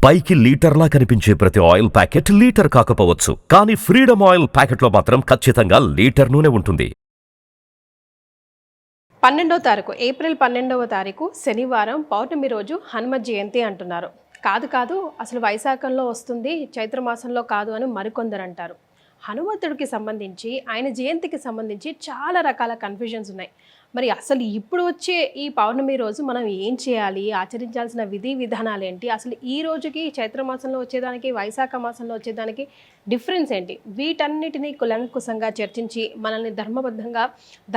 పైకి లీటర్లా కనిపించే ప్రతి ఆయిల్ ప్యాకెట్ లీటర్ కాకపోవచ్చు, కానీ ఫ్రీడమ్ ఆయిల్ ప్యాకెట్లో మాత్రం ఖచ్చితంగా లీటర్ నూనె ఉంటుంది. 12వ తారీఖు ఏప్రిల్ 12వ తారీఖు శనివారం పౌర్ణమి రోజు హనుమ జయంతి అంటున్నారు. కాదు అసలు వైశాఖంలో వస్తుంది, చైత్రమాసంలో కాదు అని మరికొందరు అంటారు. హనుమంతుడికి సంబంధించి ఆయన జయంతికి సంబంధించి చాలా రకాల కన్ఫ్యూజన్స్ ఉన్నాయి. మరి అసలు ఇప్పుడు వచ్చే ఈ పౌర్ణమి రోజు మనం ఏం చేయాలి, ఆచరించాల్సిన విధి విధానాలు ఏంటి, అసలు ఈ రోజుకి చైత్రమాసంలో వచ్చేదానికి వైశాఖ మాసంలో వచ్చేదానికి డిఫరెన్స్ ఏంటి, వీటన్నిటినీ కులంకుశంగా చర్చించి మనల్ని ధర్మబద్ధంగా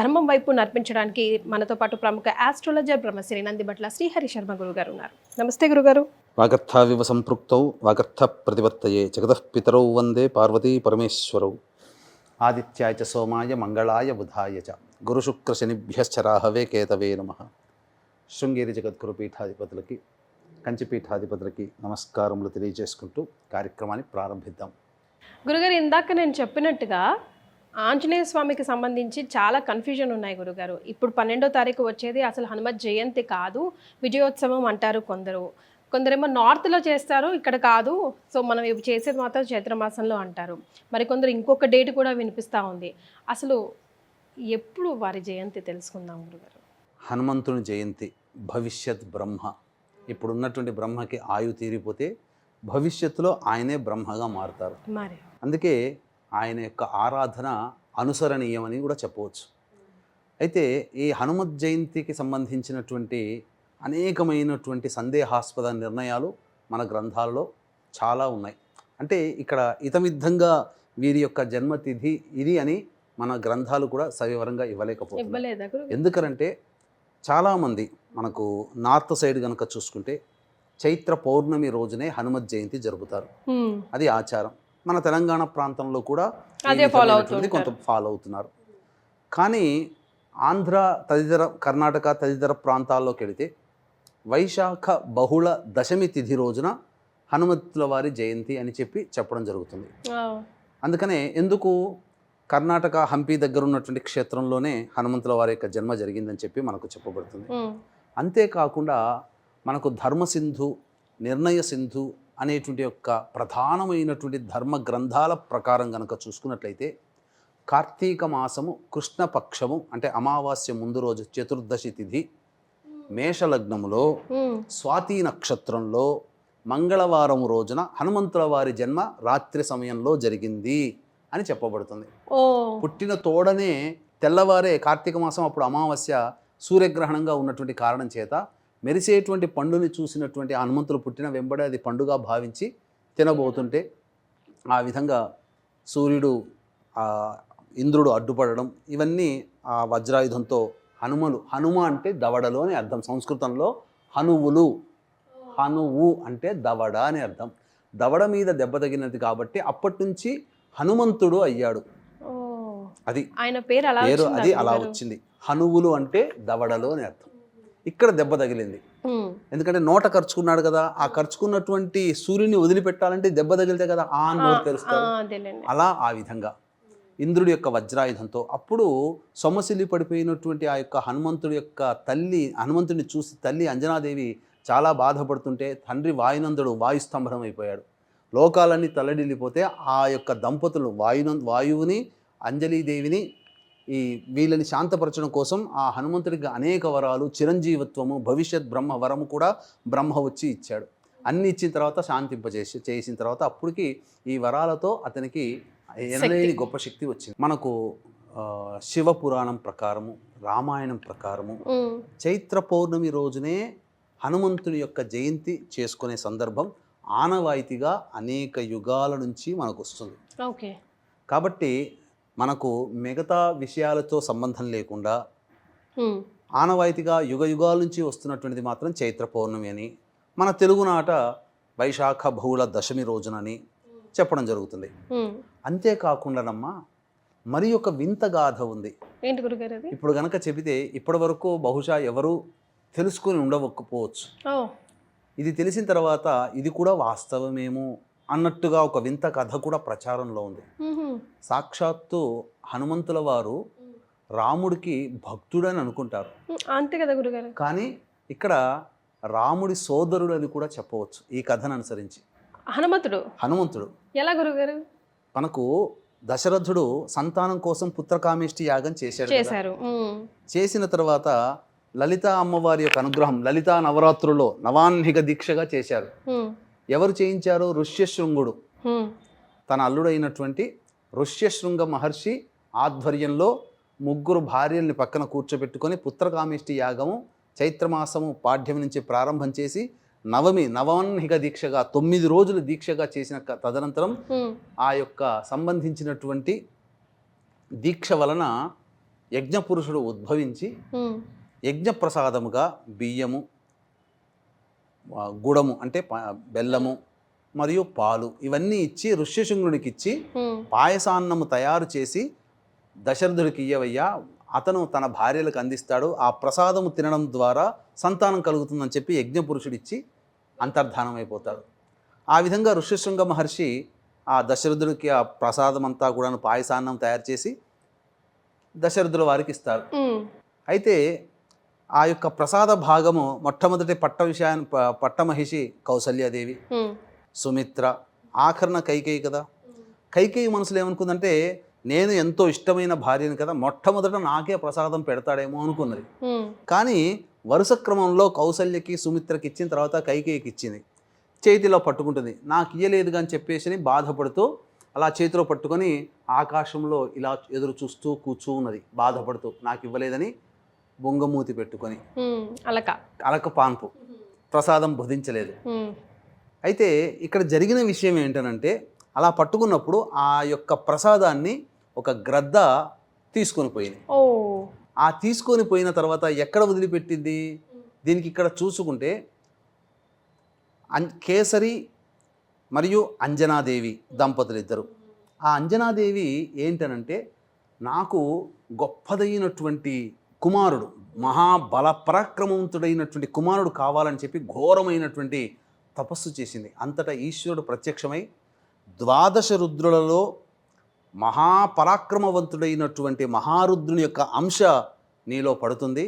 ధర్మం వైపు నడిపించడానికి మనతో పాటు ప్రముఖ ఆస్ట్రాలజర్ బ్రహ్మశ్రీ నందిబట్ల శ్రీహరి శర్మ గురుగారు ఉన్నారు. నమస్తే గురుగారు. వాగర్థావివ సంపృక్తౌ వాగర్థ ప్రతివర్తయే జగతః పితరౌ వందే పార్వతీ పరమేశ్వరౌ ఆదిత్యాయ చ సోమాయ మంగళాయ బుధాయ చ గురుశుక్రశనిభ్యశ్చ రాహవే కేతవే నమః. శృంగేరి జగద్గురు పీఠాధిపతులకి, కంచి పీఠాధిపతులకి నమస్కారములు తెలియజేసుకుంటూ కార్యక్రమాన్ని ప్రారంభిద్దాం. గురుగారు, ఇందాక నేను చెప్పినట్టుగా ఆంజనేయ స్వామికి సంబంధించి చాలా కన్ఫ్యూజన్ ఉన్నాయి గురుగారు. ఇప్పుడు 12వ తారీఖు వచ్చేది అసలు హనుమత్ జయంతి కాదు, విజయోత్సవం అంటారు కొందరేమో నార్త్లో చేస్తారు, ఇక్కడ కాదు, సో మనం ఇవి చేసేది మాత్రం చైత్రమాసంలో అంటారు. మరి కొందరు ఇంకొక డేట్ కూడా వినిపిస్తూ ఉంది. అసలు ఎప్పుడు వారి జయంతి తెలుసుకుందాం గురుగారు. హనుమంతుని జయంతి భవిష్యత్ బ్రహ్మ. ఇప్పుడున్నటువంటి బ్రహ్మకి ఆయు తీరిపోతే భవిష్యత్తులో ఆయనే బ్రహ్మగా మారుతారు. మరి అందుకే ఆయన యొక్క ఆరాధన అనుసరణీయమని కూడా చెప్పవచ్చు. అయితే ఈ హనుమత్ జయంతికి సంబంధించినటువంటి అనేకమైనటువంటి సందేహాస్పద నిర్ణయాలు మన గ్రంథాలలో చాలా ఉన్నాయి. అంటే ఇక్కడ ఇతమిద్ధంగా వీరి యొక్క జన్మతిథి ఇది అని మన గ్రంథాలు కూడా సవివరంగా ఇవ్వలేకపోతున్నాయి. ఎందుకంటే చాలామంది మనకు నార్త్ సైడ్ కనుక చూసుకుంటే చైత్ర పౌర్ణమి రోజునే హనుమత్ జయంతి జరుపుతారు. అది ఆచారం. మన తెలంగాణ ప్రాంతంలో కూడా కొంత ఫాలో అవుతున్నారు. కానీ ఆంధ్ర తదితర కర్ణాటక తదితర ప్రాంతాల్లోకి వెళితే వైశాఖ బహుళ దశమి తిథి రోజున హనుమంతుల వారి జయంతి అని చెప్పడం జరుగుతుంది. అందుకనే ఎందుకు కర్ణాటక హంపి దగ్గర ఉన్నటువంటి క్షేత్రంలోనే హనుమంతుల వారి యొక్క జన్మ జరిగిందని చెప్పి మనకు చెప్పబడుతుంది. అంతేకాకుండా మనకు ధర్మసింధు, నిర్ణయ సింధు అనేటువంటి యొక్క ప్రధానమైనటువంటి ధర్మ గ్రంథాల ప్రకారం కనుక చూసుకున్నట్లయితే కార్తీక మాసము కృష్ణపక్షము అంటే అమావాస్య ముందు రోజు చతుర్దశి తిథి మేషలగ్నములో స్వాతి నక్షత్రంలో మంగళవారం రోజున హనుమంతుల వారి జన్మ రాత్రి సమయంలో జరిగింది అని చెప్పబడుతుంది. పుట్టిన తోడనే తెల్లవారే కార్తీక మాసం అప్పుడు అమావాస్య సూర్యగ్రహణంగా ఉన్నటువంటి కారణం చేత మెరిసేటువంటి పండుని చూసినటువంటి హనుమంతులు పుట్టిన వెంబడే అది పండుగ భావించి తినబోతుంటే ఆ విధంగా సూర్యుడు ఇంద్రుడు అడ్డుపడడం, ఇవన్నీ ఆ వజ్రాయుధంతో హనుమ అంటే దవడలు అని అర్థం. సంస్కృతంలో హనువు అంటే దవడ అని అర్థం. దవడ మీద దెబ్బ తగినది కాబట్టి అప్పటి నుంచి హనుమంతుడు అయ్యాడు. అది ఆయన పేరు అది అలా వచ్చింది. హనువులు అంటే దవడలు అని అర్థం. ఇక్కడ దెబ్బ తగిలింది, ఎందుకంటే నోట ఖర్చుకున్నాడు కదా, ఆ ఖర్చుకున్నటువంటి సూర్యుని వదిలిపెట్టాలంటే దెబ్బ తగిలితే కదా ఆ నోరు తెరుస్తారు. అలా ఆ విధంగా ఇంద్రుడి యొక్క వజ్రాయుధంతో అప్పుడు సొమ్మసిల్లి పడిపోయినటువంటి ఆ యొక్క హనుమంతుడి యొక్క తల్లి, హనుమంతుడిని చూసి తల్లి అంజనాదేవి చాలా బాధపడుతుంటే తండ్రి వాయునందుడు వాయుస్తంభనం అయిపోయాడు. లోకాలన్నీ తల్లడిల్లిపోతే ఆ యొక్క దంపతులు వాయువుని అంజలీదేవిని వీళ్ళని శాంతపరచడం కోసం ఆ హనుమంతుడికి అనేక వరాలు, చిరంజీవత్వము, భవిష్యత్ బ్రహ్మ వరము కూడా బ్రహ్మ వచ్చి ఇచ్చాడు. అన్ని ఇచ్చిన తర్వాత చేసిన తర్వాత అప్పటికి ఈ వరాలతో అతనికి ఎనలేని గొప్ప శక్తి వచ్చింది. మనకు శివపురాణం ప్రకారము, రామాయణం ప్రకారము చైత్ర పౌర్ణమి రోజునే హనుమంతుని యొక్క జయంతి చేసుకునే సందర్భం ఆనవాయితీగా అనేక యుగాల నుంచి మనకు వస్తుంది. కాబట్టి మనకు మిగతా విషయాలతో సంబంధం లేకుండా ఆనవాయితీగా యుగాల నుంచి వస్తున్నటువంటిది మాత్రం చైత్ర పౌర్ణమి అని, మన తెలుగునాట వైశాఖ బహుళ దశమి రోజునని చెప్పడం జరుగుతుంది. అంతేకాకుండానమ్మా మరి ఒక వింత గాథ ఉంది. ఇప్పుడు గనక చెబితే ఇప్పటి వరకు బహుశా ఎవరు తెలుసుకుని ఉండకపోవచ్చు. ఇది తెలిసిన తర్వాత ఇది కూడా వాస్తవమేమో అన్నట్టుగా ఒక వింత కథ కూడా ప్రచారంలో ఉంది. సాక్షాత్తు హనుమంతుల వారు రాముడికి భక్తుడని అనుకుంటారు, అంతే కదా గురుగారు. కానీ ఇక్కడ రాముడి సోదరుడు అని కూడా చెప్పవచ్చు ఈ కథను అనుసరించి. హనుమంతుడు ఎలా గురుగారు? మనకు దశరథుడు సంతానం కోసం పుత్రకామేష్టి యాగం చేశారు. చేసిన తర్వాత లలితా అమ్మవారి యొక్క అనుగ్రహం, లలితా నవరాత్రుల్లో నవాన్నిక దీక్షగా చేశారు. ఎవరు చేయించారు? ఋష్యశృంగుడు. తన అల్లుడైనటువంటి ఋష్యశృంగ మహర్షి ఆధ్వర్యంలో 3 భార్యల్ని పక్కన కూర్చోబెట్టుకొని పుత్రకామేష్టి యాగము చైత్రమాసము పాఠ్యం నుంచి ప్రారంభం చేసి నవాన్నిక దీక్షగా 9 రోజులు దీక్షగా చేసిన తదనంతరం ఆ యొక్క సంబంధించినటువంటి దీక్ష వలన యజ్ఞపురుషుడు ఉద్భవించి యజ్ఞప్రసాదముగా బియ్యము, గుడము అంటే బెల్లము మరియు పాలు ఇవన్నీ ఇచ్చి ఋష్యశృంగునికి ఇచ్చి పాయసాన్నము తయారు చేసి దశరథుడికి ఇయ్యవయ్యా, అతను తన భార్యలకు అందిస్తాడు, ఆ ప్రసాదము తినడం ద్వారా సంతానం కలుగుతుందని చెప్పి యజ్ఞపురుషుడు ఇచ్చి అంతర్ధానం అయిపోతాడు. ఆ విధంగా ఋష్యశృంగ మహర్షి ఆ దశరథుడికి ఆ ప్రసాదం అంతా కూడా పాయసాన్నం తయారు చేసి దశరథుల వారికి ఇస్తారు. అయితే ఆ యొక్క ప్రసాద భాగము మొట్టమొదటి పట్టమహిషి కౌసల్యాదేవి, సుమిత్ర, ఆఖరణ కైకేయి కదా. కైకేయి మనసులో ఏమనుకుందంటే నేను ఎంతో ఇష్టమైన భార్యను కదా, మొట్టమొదట నాకే ప్రసాదం పెడతాడేమో అనుకున్నది. కానీ వరుస క్రమంలో కౌసల్యకి సుమిత్రకి ఇచ్చిన తర్వాత కైకేయికి ఇచ్చింది. చేతిలో పట్టుకుంటుంది, నాకు ఇయ్యలేదుగా అని చెప్పేసి బాధపడుతూ అలా చేతిలో పట్టుకొని ఆకాశంలో ఇలా ఎదురు చూస్తూ కూర్చున్నది, బాధపడుతూ నాకు ఇవ్వలేదని బొంగమూతి పెట్టుకొని అలక పాన్పు ప్రసాదం భుజించలేదు. అయితే ఇక్కడ జరిగిన విషయం ఏంటనంటే అలా పట్టుకున్నప్పుడు ఆ యొక్క ప్రసాదాన్ని ఒక గ్రద్ద తీసుకొని పోయింది. ఆ తీసుకొని పోయిన తర్వాత ఎక్కడ వదిలిపెట్టింది? దీనికి ఇక్కడ చూసుకుంటే కేసరి మరియు అంజనాదేవి దంపతులు ఇద్దరు. ఆ అంజనాదేవి ఏంటనంటే నాకు గొప్పదైనటువంటి కుమారుడు, మహాబల పరాక్రమవంతుడైనటువంటి కుమారుడు కావాలని చెప్పి ఘోరమైనటువంటి తపస్సు చేసింది. అంతటా ఈశ్వరుడు ప్రత్యక్షమై 12 రుద్రులలో మహాపరాక్రమవంతుడైనటువంటి మహారుద్రుని యొక్క అంశ నీలో పడుతుంది,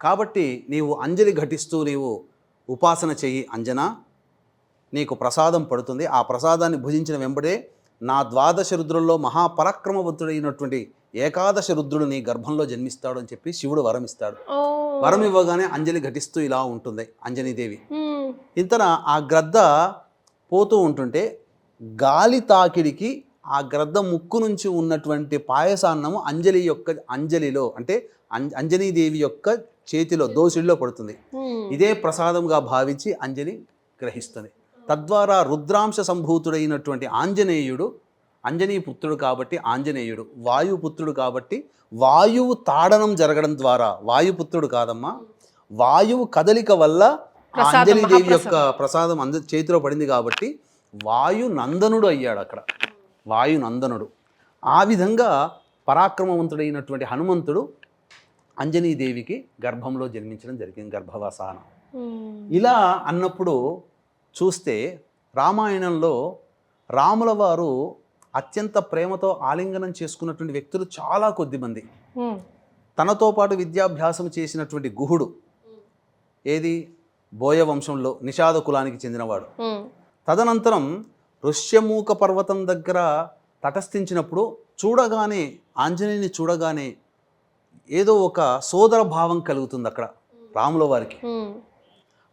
కాబట్టి నీవు అంజలి ఘటిస్తూ నీవు ఉపాసన చెయ్యి అంజన, నీకు ప్రసాదం పడుతుంది. ఆ ప్రసాదాన్ని భుజించిన వెంబడే నా 12 రుద్రుల్లో మహాపరాక్రమవంతుడైనటువంటి 11 రుద్రుడు నీ గర్భంలో జన్మిస్తాడు అని చెప్పి శివుడు వరం ఇస్తాడు. వరం ఇవ్వగానే అంజలి ఘటిస్తూ ఇలా ఉంటుంది అంజనీదేవి. ఇంతన ఆ గ్రద్ద పోతూ ఉంటుంటే గాలి తాకిడికి ఆ గ్రద్ద ముక్కు నుంచి ఉన్నటువంటి పాయసాన్నము అంజలిలో అంటే అంజనీదేవి యొక్క చేతిలో దోసిడిలో పడుతుంది. ఇదే ప్రసాదంగా భావించి అంజలి గ్రహిస్తుంది. తద్వారా రుద్రాంశ సంభూతుడైనటువంటి ఆంజనేయుడు, అంజనీ పుత్రుడు కాబట్టి ఆంజనేయుడు, వాయుపుత్రుడు కాబట్టి వాయువు తాడనం జరగడం ద్వారా, వాయుపుత్రుడు కాదమ్మా, వాయువు కదలిక వల్ల అంజనీదేవి యొక్క ప్రసాదం చేతిలో పడింది కాబట్టి వాయునందనుడు అయ్యాడు. అక్కడ వాయునందనుడు. ఆ విధంగా పరాక్రమవంతుడైనటువంటి హనుమంతుడు అంజనీదేవికి గర్భంలో జన్మించడం జరిగింది, గర్భవసానం. ఇలా అన్నప్పుడు చూస్తే రామాయణంలో రాముల వారు అత్యంత ప్రేమతో ఆలింగనం చేసుకున్నటువంటి వ్యక్తులు చాలా కొద్దిమంది. తనతో పాటు విద్యాభ్యాసం చేసినటువంటి గుహుడు, ఏది బోయ వంశంలో నిషాద కులానికి చెందినవాడు. తదనంతరం ఋష్యమూక పర్వతం దగ్గర తటస్థించినప్పుడు చూడగానే ఆంజనేయుని చూడగానే ఏదో ఒక సోదర భావం కలుగుతుంది అక్కడ రాముల వారికి.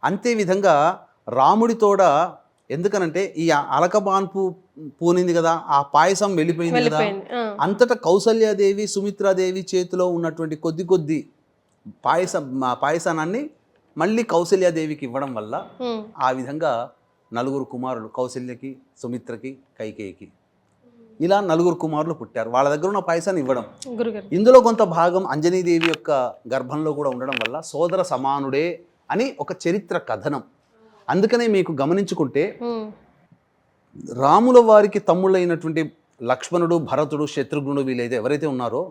అంతేవిధంగా రాముడితోడ, ఎందుకనంటే ఈ అలకబాన్పు పూనింది కదా, ఆ పాయసం వెళ్ళిపోయింది కదా, అంతటా కౌసల్యాదేవి సుమిత్రాదేవి చేతిలో ఉన్నటువంటి కొద్ది పాయసానాన్ని మళ్ళీ కౌసల్యాదేవికి ఇవ్వడం వల్ల ఆ విధంగా 4 కుమారులు, కౌసల్యకి, సుమిత్రకి, కైకేయికి, ఇలా 4 కుమారులు పుట్టారు. వాళ్ళ దగ్గర ఉన్న పాయసాన్ని ఇవ్వడం, ఇందులో కొంత భాగం అంజనీదేవి యొక్క గర్భంలో కూడా ఉండడం వల్ల సోదర సమానుడే అని ఒక చరిత్ర కథనం. అందుకనే మీకు గమనించుకుంటే రాముల వారికి తమ్ముళ్ళైనటువంటి లక్ష్మణుడు, భరతుడు, శత్రుఘ్నుడు వీళ్ళైతే ఎవరైతే ఉన్నారో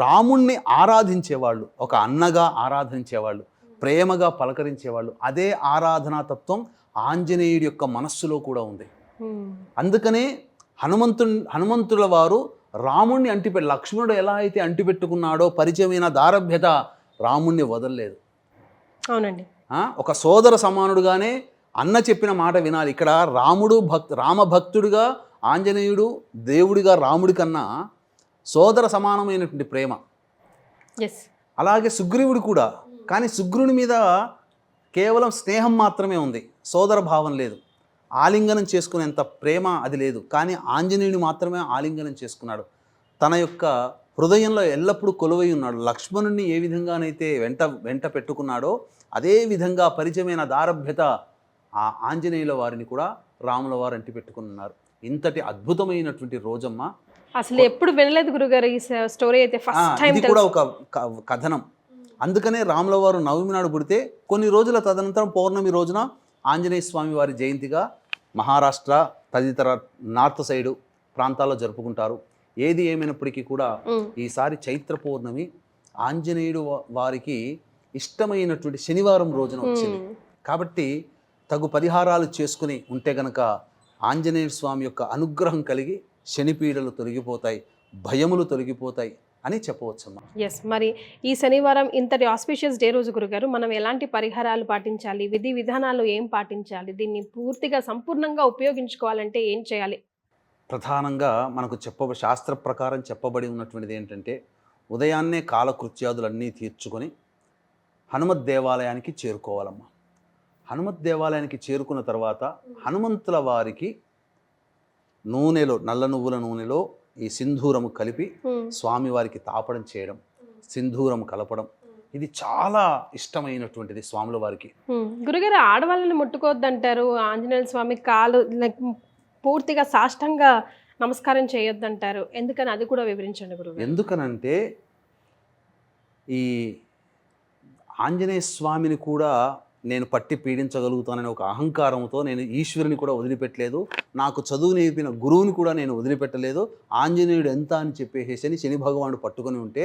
రాముణ్ణి ఆరాధించేవాళ్ళు, ఒక అన్నగా ఆరాధించేవాళ్ళు, ప్రేమగా పలకరించేవాళ్ళు. అదే ఆరాధనాతత్వం ఆంజనేయుడి యొక్క మనస్సులో కూడా ఉంది. అందుకనే హనుమంతుల వారు రాముణ్ణి లక్ష్మణుడు ఎలా అయితే అంటిపెట్టుకున్నాడో పరిచయమైన దారభ్యత రాముణ్ణి వదలలేదు. అవునండి. ఒక సోదర సమానుడుగానే అన్న చెప్పిన మాట వినాలి. ఇక్కడ రామభక్తుడిగా ఆంజనేయుడు దేవుడిగా రాముడి కన్నా సోదర సమానమైనటువంటి ప్రేమ. ఎస్. అలాగే సుగ్రీవుడు కూడా, కానీ సుగ్రీవుని మీద కేవలం స్నేహం మాత్రమే ఉంది, సోదర భావం లేదు, ఆలింగనం చేసుకునేంత ప్రేమ అది లేదు. కానీ ఆంజనేయుని మాత్రమే ఆలింగనం చేసుకున్నాడు, తన యొక్క హృదయంలో ఎల్లప్పుడూ కొలువై ఉన్నాడు. లక్ష్మణుని ఏ విధంగానైతే వెంట పెట్టుకున్నాడో అదే విధంగా పరిచయమైన దారభ్యత ఆ ఆంజనేయుల వారిని కూడా రాముల వారు అంటి పెట్టుకున్నారు. ఇంతటి అద్భుతమైనటువంటి రోజమ్మ. అసలు ఎప్పుడు వినలేదు గురుగారు ఈ స్టోరీ అయితే, ఫస్ట్ టైం. ఇది కూడా ఒక కథనం. అందుకనే రాముల వారు నవమి నాడు పుడితే కొన్ని రోజుల తదనంతరం పౌర్ణమి రోజున ఆంజనేయ స్వామి వారి జయంతిగా మహారాష్ట్ర తదితర నార్త్ సైడు ప్రాంతాల్లో జరుపుకుంటారు. ఏది ఏమైనప్పటికీ కూడా ఈసారి చైత్ర పౌర్ణమి ఆంజనేయుడు వారికి ఇష్టమైనటువంటి శనివారం రోజున వచ్చింది కాబట్టి తగు పరిహారాలు చేసుకుని ఉంటే గనక ఆంజనేయ స్వామి యొక్క అనుగ్రహం కలిగి శనిపీడలు తొలగిపోతాయి, భయములు తొలగిపోతాయి అని చెప్పవచ్చమ్మా. ఎస్. మరి ఈ శనివారం ఇంతటి ఆస్పిషియస్ డే రోజు గురుగారు మనం ఎలాంటి పరిహారాలు పాటించాలి, విధి విధానాలు ఏం పాటించాలి, దీన్ని పూర్తిగా సంపూర్ణంగా ఉపయోగించుకోవాలంటే ఏం చేయాలి? ప్రధానంగా మనకు శాస్త్ర ప్రకారం చెప్పబడి ఉన్నటువంటిది ఏంటంటే ఉదయాన్నే కాలకృత్యాదులన్నీ తీర్చుకొని హనుమత్ దేవాలయానికి చేరుకోవాలమ్మా. హనుమత్ దేవాలయానికి చేరుకున్న తర్వాత హనుమంతుల వారికి నూనెలో, నల్ల నువ్వుల నూనెలో ఈ సింధూరము కలిపి స్వామివారికి తాపడం చేయడం, సింధూరం కలపడం, ఇది చాలా ఇష్టమైనటువంటిది స్వాముల వారికి. గురుగారు ఆడవాళ్ళని ముట్టుకోవద్దంటారు, ఆంజనేయ స్వామి కాలు పూర్తిగా సాష్టంగా నమస్కారం చేయొద్దంటారు, ఎందుకని అది కూడా వివరించండి గురుగారు. ఎందుకనంటే ఈ ఆంజనేయ స్వామిని కూడా నేను పట్టి పీడించగలుగుతానని ఒక అహంకారంతో నేను ఈశ్వరుని కూడా వదిలిపెట్టలేదు, నాకు చదువు నేర్పిన గురువుని కూడా నేను వదిలిపెట్టలేదు, ఆంజనేయుడు ఎంత అని చెప్పేసి శని భగవానుడు పట్టుకొని ఉంటే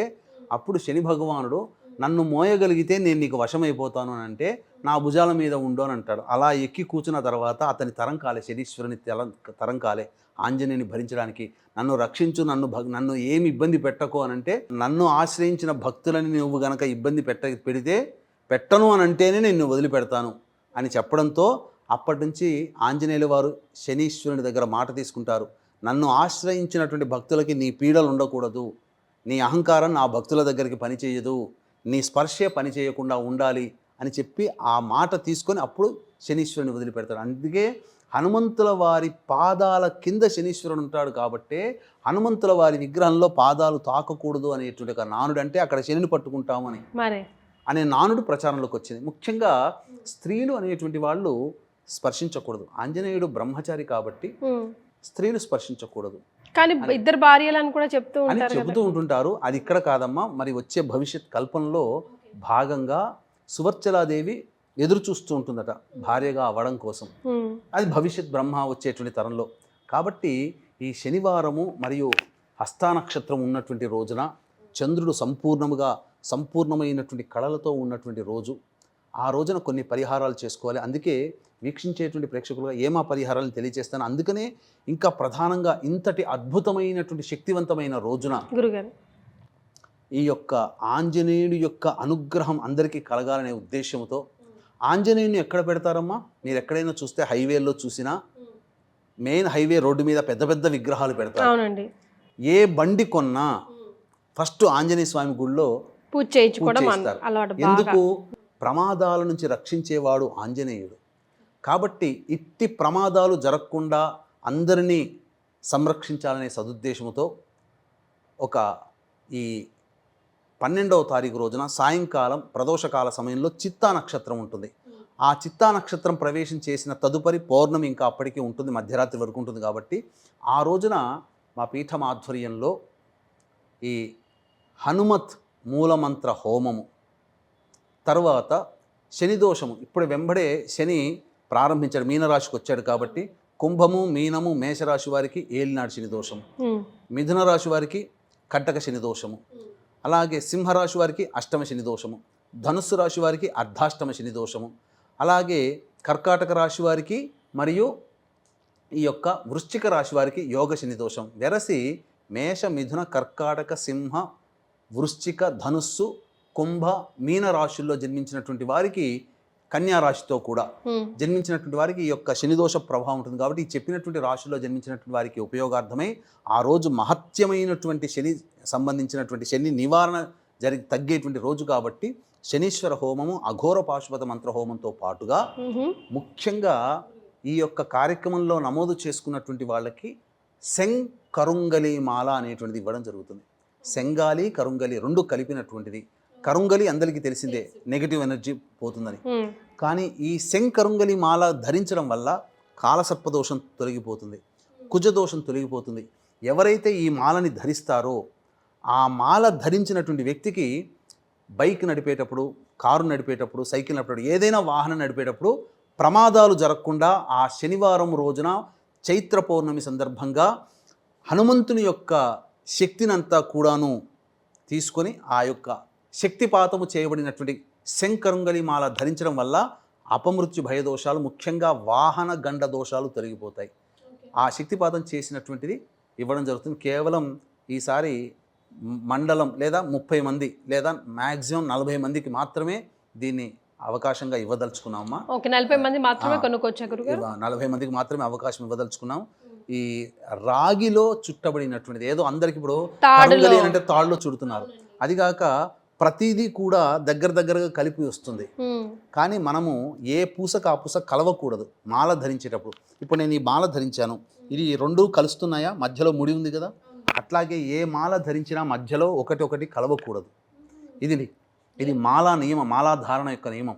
అప్పుడు శని భగవానుడు నన్ను మోయగలిగితే నేను నీకు వశమైపోతాను అని అంటే నా భుజాల మీద ఉండు అని అంటాడు. అలా ఎక్కి కూర్చున్న తర్వాత అతని తరం కాలే, శనీశ్వరుని తరం కాలే ఆంజనేయుని భరించడానికి. నన్ను రక్షించు, నన్ను ఏమి ఇబ్బంది పెట్టకు అని అంటే, నన్ను ఆశ్రయించిన భక్తులని నువ్వు గనక ఇబ్బంది పెడితే పెట్టను అని అంటేనే నేను వదిలిపెడతాను అని చెప్పడంతో అప్పటి నుంచి ఆంజనేయుల వారు శనీశ్వరుని దగ్గర మాట తీసుకుంటారు. నన్ను ఆశ్రయించినటువంటి భక్తులకి నీ పీడలు ఉండకూడదు, నీ అహంకారం నా భక్తుల దగ్గరికి పనిచేయదు, నీ స్పర్శే పని చేయకుండా ఉండాలి అని చెప్పి ఆ మాట తీసుకొని అప్పుడు శనీశ్వరుని వదిలిపెడతాడు. అందుకే హనుమంతుల వారి పాదాల కింద శనీశ్వరుడు ఉంటాడు కాబట్టి హనుమంతుల వారి విగ్రహంలో పాదాలు తాకకూడదు అనేటువంటి ఒక నానుడు, అంటే అక్కడ శనిని పట్టుకుంటామని అనే నానుడు ప్రచారంలోకి వచ్చింది. ముఖ్యంగా స్త్రీలు అనేటువంటి వాళ్ళు స్పర్శించకూడదు. ఆంజనేయుడు బ్రహ్మచారి కాబట్టి స్త్రీలు స్పర్శించకూడదు కానీ ఇద్దరు భార్యలను కూడా చెబుతూ ఉంటుంటారు. అది ఇక్కడ కాదమ్మా, మరి వచ్చే భవిష్యత్ కల్పనలో భాగంగా సువర్చలాదేవి ఎదురు చూస్తూ ఉంటుందట భార్యగా అవ్వడం కోసం, అది భవిష్యత్ బ్రహ్మ వచ్చేటువంటి తరంలో. కాబట్టి ఈ శనివారము మరియు హస్తా నక్షత్రం ఉన్నటువంటి రోజున చంద్రుడు సంపూర్ణమైనటువంటి కళలతో ఉన్నటువంటి రోజు, ఆ రోజున కొన్ని పరిహారాలు చేసుకోవాలి. అందుకే వీక్షించేటువంటి ప్రేక్షకులుగా ఏమా పరిహారాలను తెలియజేస్తాను. అందుకనే ఇంకా ప్రధానంగా ఇంతటి అద్భుతమైనటువంటి శక్తివంతమైన రోజున ఈ యొక్క ఆంజనేయుడి యొక్క అనుగ్రహం అందరికీ కలగాలనే ఉద్దేశంతో ఆంజనేయుని ఎక్కడ పెడతారమ్మా? మీరు ఎక్కడైనా చూస్తే హైవేల్లో చూసినా మెయిన్ హైవే రోడ్డు మీద పెద్ద పెద్ద విగ్రహాలు పెడతారు. ఏ బండి కొన్నా ఫస్ట్ ఆంజనేయ స్వామి గుడిలో పూజ చేస్తారు. ఎందుకు? ప్రమాదాల నుంచి రక్షించేవాడు ఆంజనేయుడు కాబట్టి ఇట్టి ప్రమాదాలు జరగకుండా అందరినీ సంరక్షించాలనే సదుద్దేశంతో ఈ 12వ తారీఖు రోజున సాయంకాలం ప్రదోషకాల సమయంలో చిత్తా నక్షత్రం ఉంటుంది. ఆ చిత్తా నక్షత్రం ప్రవేశం చేసిన తదుపరి పౌర్ణమి ఇంకా అప్పటికి ఉంటుంది, మధ్యరాత్రి వరకు ఉంటుంది. కాబట్టి ఆ రోజున మా పీఠం ఆధ్వర్యంలో ఈ హనుమత్ మూలమంత్ర హోమము, తర్వాత శని దోషము, ఇప్పుడు వెంబడే శని ప్రారంభించాడు, మీనరాశికి వచ్చాడు కాబట్టి కుంభము, మీనము, మేషరాశి వారికి ఏలినాడు శని దోషము, మిథున రాశి వారికి కట్టక శని దోషము, అలాగే సింహరాశి వారికి అష్టమ శని దోషము, ధనుస్సు రాశి వారికి అర్ధాష్టమ శని దోషము, అలాగే కర్కాటక రాశి వారికి మరియు ఈ యొక్క వృశ్చిక రాశి వారికి యోగ శని దోషం. వెరసి మేష, మిథున, కర్కాటక, సింహ, వృశ్చిక, ధనుస్సు, కుంభ, మీన రాశుల్లో జన్మించినటువంటి వారికి కన్యా రాశితో కూడా జన్మించినటువంటి వారికి ఈ యొక్క శనిదోష ప్రభావం ఉంటుంది. కాబట్టి ఈ చెప్పినటువంటి రాశుల్లో జన్మించినటువంటి వారికి ఉపయోగార్థమై ఆ రోజు మహత్యమైనటువంటి శని సంబంధించినటువంటి శని నివారణ తగ్గేటువంటి రోజు కాబట్టి శనీశ్వర హోమము, అఘోర పాశుపత మంత్ర హోమంతో పాటుగా ముఖ్యంగా ఈ యొక్క కార్యక్రమంలో నమోదు చేసుకున్నటువంటి వాళ్ళకి సెంగ్ కరుంగలి మాల అనేటువంటిది ఇవ్వడం జరుగుతుంది. సెంగాలి కరుంగలి రెండు కలిపినటువంటిది. కరుంగలి అందరికీ తెలిసిందే, నెగిటివ్ ఎనర్జీ పోతుందని. కానీ ఈ సెంగ్ కరుంగలి మాల ధరించడం వల్ల కాలసర్పదోషం తొలగిపోతుంది, కుజదోషం తొలగిపోతుంది. ఎవరైతే ఈ మాలని ధరిస్తారో ఆ మాల ధరించినటువంటి వ్యక్తికి బైక్ నడిపేటప్పుడు, కారు నడిపేటప్పుడు, సైకిల్ నడిపేటప్పుడు, ఏదైనా వాహనం నడిపేటప్పుడు ప్రమాదాలు జరగకుండా ఆ శనివారం రోజున చైత్ర పౌర్ణమి సందర్భంగా హనుమంతుని యొక్క శక్తినంతా కూడాను తీసుకొని ఆ యొక్క శక్తిపాతము చేయబడినటువంటి శంకరుంగలి మాల ధరించడం వల్ల అపమృత్యు భయదోషాలు, ముఖ్యంగా వాహన గండ దోషాలు తొలగిపోతాయి. ఆ శక్తిపాతం చేసినటువంటిది ఇవ్వడం జరుగుతుంది. కేవలం ఈసారి మండలం లేదా 30 మంది లేదా మ్యాక్సిమం 40 మందికి మాత్రమే దీన్ని అవకాశంగా ఇవ్వదలుచుకున్నామమ్మా. 40 మంది మాత్రమే కొనుక్కోవచ్చా గురుగారు? 40 మందికి మాత్రమే అవకాశం ఇవ్వదలుచుకున్నాం. ఈ రాగిలో చుట్టబడినటువంటిది, ఏదో అందరికి ఇప్పుడు కరుంగలి అంటే తాళ్ళలో చుడుతున్నారు, అదిగాక ప్రతిదీ కూడా దగ్గరగా కలిపి వస్తుంది. కానీ మనము ఏ పూసకు ఆ పూస కలవకూడదు మాల ధరించేటప్పుడు. ఇప్పుడు నేను ఈ మాల ధరించాను, ఇది రెండు కలుస్తున్నాయా? మధ్యలో ముడి ఉంది కదా. అట్లాగే ఏ మాల ధరించినా మధ్యలో ఒకటి కలవకూడదు. ఇది మాలా నియమం, మాలాధారణ యొక్క నియమం.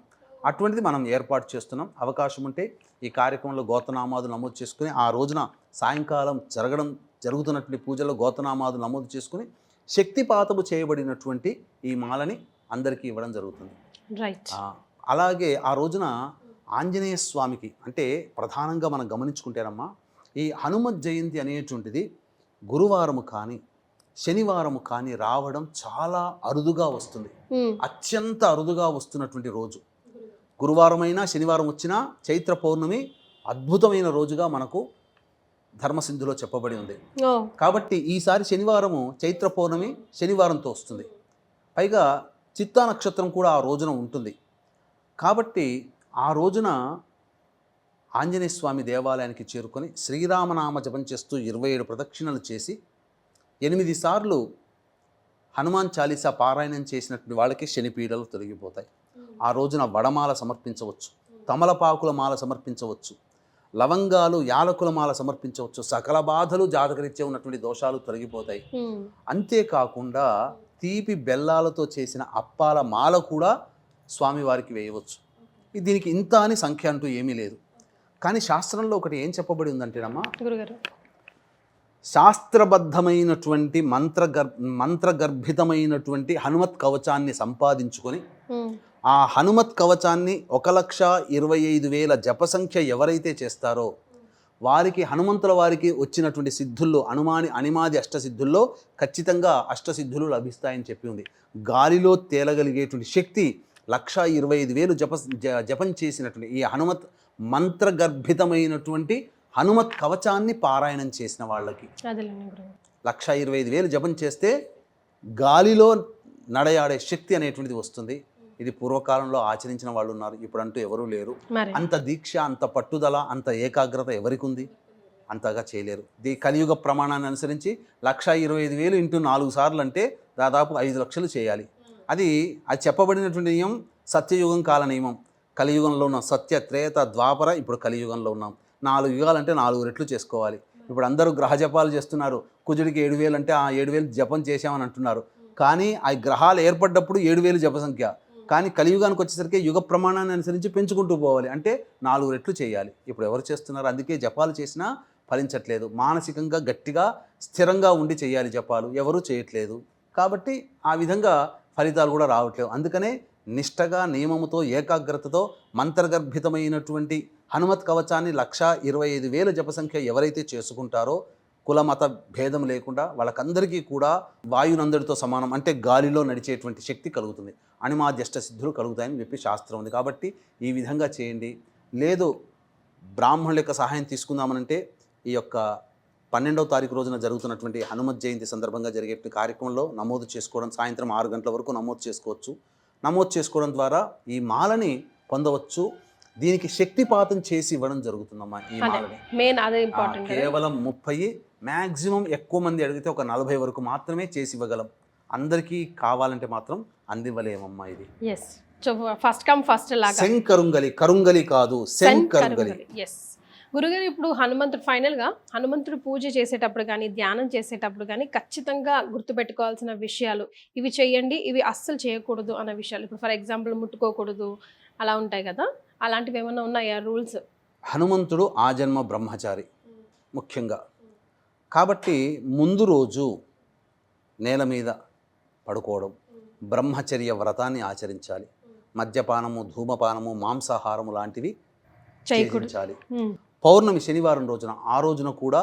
అటువంటిది మనం ఏర్పాటు చేస్తున్నాం. అవకాశం ఉంటే ఈ కార్యక్రమంలో గోత్రనామాదులు నమోదు చేసుకుని ఆ రోజున సాయంకాలం జరుగుతున్నటువంటి పూజలో గోత్రనామాదులు నమోదు చేసుకుని శక్తిపాతము చేయబడినటువంటి ఈ మాలని అందరికీ ఇవ్వడం జరుగుతుంది. అలాగే ఆ రోజున ఆంజనేయ స్వామికి, అంటే ప్రధానంగా మనం గమనించుకుంటేనమ్మా, ఈ హనుమత్ జయంతి అనేటువంటిది గురువారము కానీ శనివారము కానీ రావడం చాలా అరుదుగా వస్తుంది. అత్యంత అరుదుగా వస్తున్నటువంటి రోజు గురువారమైనా శనివారం వచ్చినా చైత్ర పౌర్ణమి అద్భుతమైన రోజుగా మనకు ధర్మసింధులో చెప్పబడి ఉంది. కాబట్టి ఈసారి శనివారము చైత్ర పౌర్ణమి శనివారంతో వస్తుంది. పైగా చిత్తా నక్షత్రం కూడా ఆ రోజున ఉంటుంది. కాబట్టి ఆ రోజున ఆంజనేయ స్వామి దేవాలయానికి చేరుకొని శ్రీరామనామ జపం చేస్తూ 27 ప్రదక్షిణలు చేసి 8 సార్లు హనుమాన్ చాలీసా పారాయణం చేసినటువంటి వాళ్ళకి శనిపీడలు తొలగిపోతాయి. ఆ రోజున వడమాల సమర్పించవచ్చు, తమలపాకుల మాల సమర్పించవచ్చు, లవంగాలు యాలకుల మాల సమర్పించవచ్చు. సకల బాధలు జాతకరీత్యా ఉన్నటువంటి దోషాలు తొలగిపోతాయి. అంతేకాకుండా తీపి బెల్లాలతో చేసిన అప్పాల మాల కూడా స్వామివారికి వేయవచ్చు. దీనికి ఇంత అని సంఖ్య అంటూ ఏమీ లేదు. కానీ శాస్త్రంలో ఒకటి ఏం చెప్పబడి ఉందంటేనమ్మా, శాస్త్రబద్ధమైనటువంటి మంత్రగర్భితమైనటువంటి హనుమత్ కవచాన్ని సంపాదించుకొని ఆ హనుమత్ కవచాన్ని 1,25,000 జప సంఖ్య ఎవరైతే చేస్తారో వారికి హనుమంతుల వారికి వచ్చినటువంటి సిద్ధుల్లో అనిమాది అష్టసిద్ధుల్లో ఖచ్చితంగా అష్టసిద్ధులు లభిస్తాయని చెప్పి ఉంది. గాలిలో తేలగలిగేటువంటి శక్తి 1,25,000 జపం చేసినటువంటి ఈ హనుమత్ మంత్రగర్భితమైనటువంటి హనుమత్ కవచాన్ని పారాయణం చేసిన వాళ్ళకి 1,25,000 జపం చేస్తే గాలిలో నడయాడే శక్తి అనేటువంటిది వస్తుంది. ఇది పూర్వకాలంలో ఆచరించిన వాళ్ళు ఉన్నారు, ఇప్పుడంటూ ఎవరూ లేరు. అంత దీక్ష, అంత పట్టుదల, అంత ఏకాగ్రత ఎవరికి ఉంది? అంతగా చేయలేరు. కలియుగ ప్రమాణాన్ని అనుసరించి 1,25,000 ఇంటూ 4 సార్లు అంటే దాదాపు 5 లక్షలు చేయాలి. అది చెప్పబడినటువంటి నియమం సత్యయుగం కాల నియమం. కలియుగంలో ఉన్నాం, సత్య త్రేత ద్వాపర, ఇప్పుడు కలియుగంలో ఉన్నాం. 4 యుగాలంటే 4 రెట్లు చేసుకోవాలి. ఇప్పుడు అందరూ గ్రహ జపాలు చేస్తున్నారు. కుజుడికి 7,000 అంటే 7,000 జపం చేశామని అంటున్నారు. కానీ ఆ గ్రహాలు ఏర్పడ్డప్పుడు 7,000 జప సంఖ్య. కానీ కలియుగానికి వచ్చేసరికి యుగ ప్రమాణాన్ని అనుసరించి పెంచుకుంటూ పోవాలి, అంటే 4 రెట్లు చేయాలి. ఇప్పుడు ఎవరు చేస్తున్నారు? అందుకే జపాలు చేసినా ఫలించట్లేదు. మానసికంగా గట్టిగా స్థిరంగా ఉండి చేయాలి జపాలు, ఎవరూ చేయట్లేదు. కాబట్టి ఆ విధంగా ఫలితాలు కూడా రావట్లేదు. అందుకనే నిష్టగా, నియమముతో, ఏకాగ్రతతో మంత్రగర్భితమైనటువంటి హనుమత్ కవచాన్ని 1,25,000 జప సంఖ్య ఎవరైతే చేసుకుంటారో కులమత భేదం లేకుండా వాళ్ళకందరికీ కూడా వాయునందరితో సమానం, అంటే గాలిలో నడిచేటువంటి శక్తి కలుగుతుంది. అనిమాద్యష్ట సిద్ధులు కలుగుతాయని చెప్పి శాస్త్రం ఉంది. కాబట్టి ఈ విధంగా చేయండి. లేదు బ్రాహ్మణుల యొక్క సహాయం తీసుకుందామనంటే ఈ యొక్క 12వ తారీఖు రోజున జరుగుతున్నటువంటి హనుమత్ జయంతి సందర్భంగా జరిగే కార్యక్రమంలో నమోదు చేసుకోవడం, సాయంత్రం 6 గంటల వరకు నమోదు చేసుకోవచ్చు. నమోదు చేసుకోవడం ద్వారా ఈ మాలని పొందవచ్చు. దీనికి శక్తిపాతం చేసి ఇవ్వడం జరుగుతుందమ్మా ఈ మాలని. మెయిన్ అదే ఇంపార్టెంట్. కేవలం 30, మ్యాక్సిమం ఎక్కువ మంది అడిగితే ఒక 40 వరకు మాత్రమే చేసి ఇవ్వగలం. అందరికీ కావాలంటే మాత్రం అందివ్వలేమమ్మా ఇది. ఎస్, ఫస్ట్ కమ్ ఫస్ట్ లాగా. శంకరుంగలి, కరుంగలి కాదు, శంకరుంగలి. ఎస్ గురుగారు, ఇప్పుడు ఫైనల్గా హనుమంతుడు పూజ చేసేటప్పుడు కానీ ధ్యానం చేసేటప్పుడు కానీ ఖచ్చితంగా గుర్తుపెట్టుకోవాల్సిన విషయాలు ఇవి చేయండి, ఇవి అస్సలు చేయకూడదు అన్న విషయాలు. ఇప్పుడు ఫర్ ఎగ్జాంపుల్ ముట్టుకోకూడదు అలా ఉంటాయి కదా, అలాంటివి ఏమైనా ఉన్నాయా రూల్స్? హనుమంతుడు ఆజన్మ బ్రహ్మచారి ముఖ్యంగా, కాబట్టి ముందు రోజు నేల మీద పడుకోవడం, బ్రహ్మచర్య వ్రతాన్ని ఆచరించాలి. మద్యపానము, ధూమపానము, మాంసాహారము లాంటివి చేయించాలి. పౌర్ణమి శనివారం రోజున, ఆ రోజున కూడా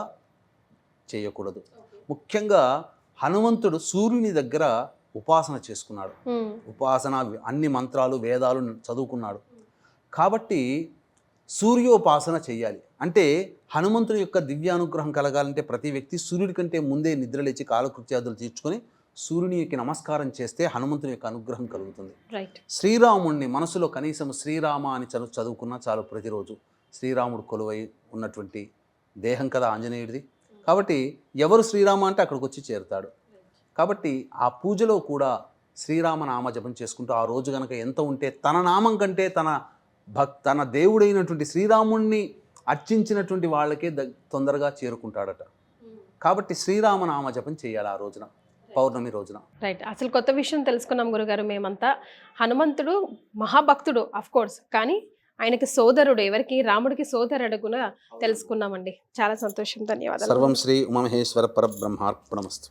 చేయకూడదు. ముఖ్యంగా హనుమంతుడు సూర్యుని దగ్గర ఉపాసన చేసుకున్నాడు. ఉపాసన అన్ని మంత్రాలు వేదాలు చదువుకున్నాడు. కాబట్టి సూర్యోపాసన చెయ్యాలి. అంటే హనుమంతుని యొక్క దివ్యానుగ్రహం కలగాలంటే ప్రతి వ్యక్తి సూర్యుడి కంటే ముందే నిద్రలేచి కాలకృత్యాదులు తీర్చుకొని సూర్యునికి నమస్కారం చేస్తే హనుమంతుని యొక్క అనుగ్రహం కలుగుతుంది. శ్రీరాముడిని మనసులో కనీసం శ్రీరామ అని చదువుకున్నా చాలు. ప్రతిరోజు శ్రీరాముడు కొలువై ఉన్నటువంటి దేహం కదా ఆంజనేయుడిది. కాబట్టి ఎవరు శ్రీరామ అంటే అక్కడికి వచ్చి చేరుతాడు. కాబట్టి ఆ పూజలో కూడా శ్రీరామ నామ జపం చేసుకుంటూ ఆ రోజు కనుక ఎంత ఉంటే తన నామం కంటే తన దేవుడైనటువంటి శ్రీరాముణ్ణి అర్చించినటువంటి వాళ్ళకే తొందరగా చేరుకుంటాడట. కాబట్టి శ్రీరామ నామ జపం చేయాలి ఆ రోజున, పౌర్ణమి రోజున. రైట్. అసలు కొత్త విషయం తెలుసుకున్నాం గురుగారు మేమంతా. హనుమంతుడు మహాభక్తుడు అఫ్ కోర్స్, కానీ ఆయనకి సోదరుడు, ఎవరికి రాముడికి సోదరుడు కూడా తెలుసుకున్నామండి. చాలా సంతోషం, ధన్యవాదాలు. సర్వం శ్రీ ఉమామహేశ్వర పరబ్రహ్మార్పణమస్తు.